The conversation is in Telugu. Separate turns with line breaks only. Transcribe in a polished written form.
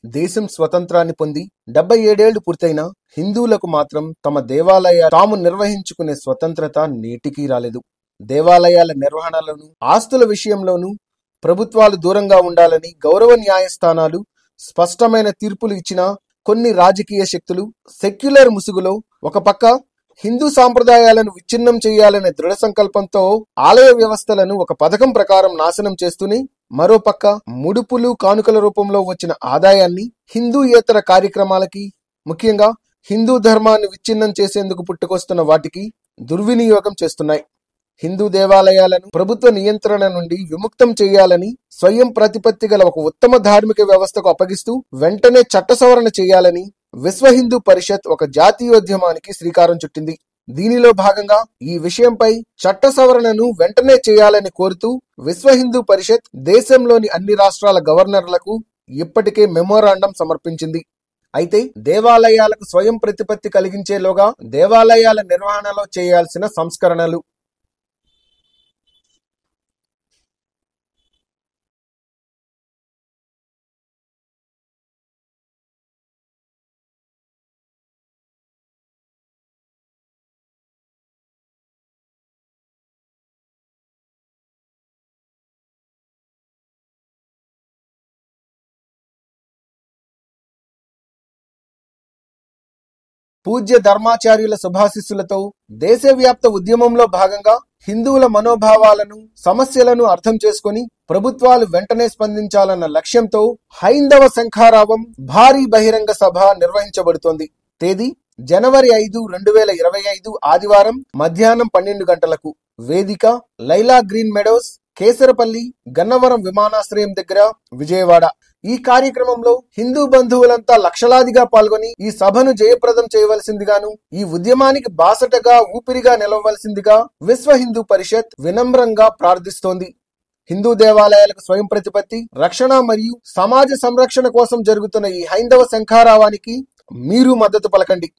దేశం స్వతంత్రాన్ని పొంది 77 ఏళ్లు పూర్తయినా హిందువులకు మాత్రం తమ దేవాలయాలు తాము నిర్వహించుకునే స్వతంత్రత నేటికీ రాలేదు. దేవాలయాల నిర్వహణలోనూ ఆస్తుల విషయంలోనూ ప్రభుత్వాలు దూరంగా ఉండాలని గౌరవ న్యాయస్థానాలు స్పష్టమైన తీర్పులు ఇచ్చినా కొన్ని రాజకీయ శక్తులు సెక్యులర్ ముసుగులో ఒక పక్క హిందూ సాంప్రదాయాలను విచ్ఛిన్నం చేయాలనే దృఢ సంకల్పంతో ఆలయ వ్యవస్థలను ఒక పథకం ప్రకారం నాశనం చేస్తూనే మరోపక్క ముడుపులు కానుకల రూపంలో వచ్చిన ఆదాయాన్ని హిందూయేతర కార్యక్రమాలకి, ముఖ్యంగా హిందూ ధర్మాన్ని విచ్ఛిన్నం చేసేందుకు పుట్టుకొస్తున్న వాటికి దుర్వినియోగం చేస్తున్నాయి. హిందూ దేవాలయాలను ప్రభుత్వ నియంత్రణ నుండి విముక్తం చేయాలని, స్వయం ప్రతిపత్తి గల ఒక ఉత్తమ ధార్మిక వ్యవస్థకు అప్పగిస్తూ వెంటనే చట్ట సవరణ చేయాలని విశ్వ హిందూ పరిషత్ ఒక జాతీయోద్యమానికి శ్రీకారం చుట్టింది. దీనిలో భాగంగా ఈ విషయంపై చట్ట సవరణను వెంటనే చేయాలని కోరుతూ విశ్వ హిందూ పరిషత్ దేశంలోని అన్ని రాష్ట్రాల గవర్నర్లకు ఇప్పటికే మెమోరాండం సమర్పించింది. అయితే దేవాలయాలకు స్వయం ప్రతిపత్తి కలిగించేలోగా దేవాలయాల నిర్వహణలో చేయాల్సిన సంస్కరణలు. పూజ్య ధర్మాచార్యుల శుభాశిస్సులతో దేశవ్యాప్త ఉద్యమంలో భాగంగా హిందువుల మనోభావాలను, సమస్యలను అర్థం చేసుకుని ప్రభుత్వాలు వెంటనే స్పందించాలన్న లక్ష్యంతో హైందవ శంఖారావం భారీ బహిరంగ సభ నిర్వహించబడుతోంది. తేదీ జనవరి 5, 2025 ఆదివారం మధ్యాహ్నం 12 గంటలకు. వేదిక లైలా గ్రీన్ మెడోస్, కేసరపల్లి, గన్నవరం విమానాశ్రయం దగ్గర, విజయవాడ. ఈ కార్యక్రమంలో హిందూ బంధువులంతా లక్షలాదిగా పాల్గొని ఈ సభను జయప్రదం చేయవలసిందిగాను, ఈ ఉద్యమానికి బాసటగా ఊపిరిగా నిలవవలసిందిగా విశ్వ హిందూ పరిషత్ వినమ్రంగా ప్రార్థిస్తోంది. హిందూ దేవాలయాలకు స్వయం ప్రతిపత్తి, రక్షణ మరియు సమాజ సంరక్షణ కోసం జరుగుతున్న ఈ హైందవ శంఖారావానికి మీరు మద్దతు పలకండి.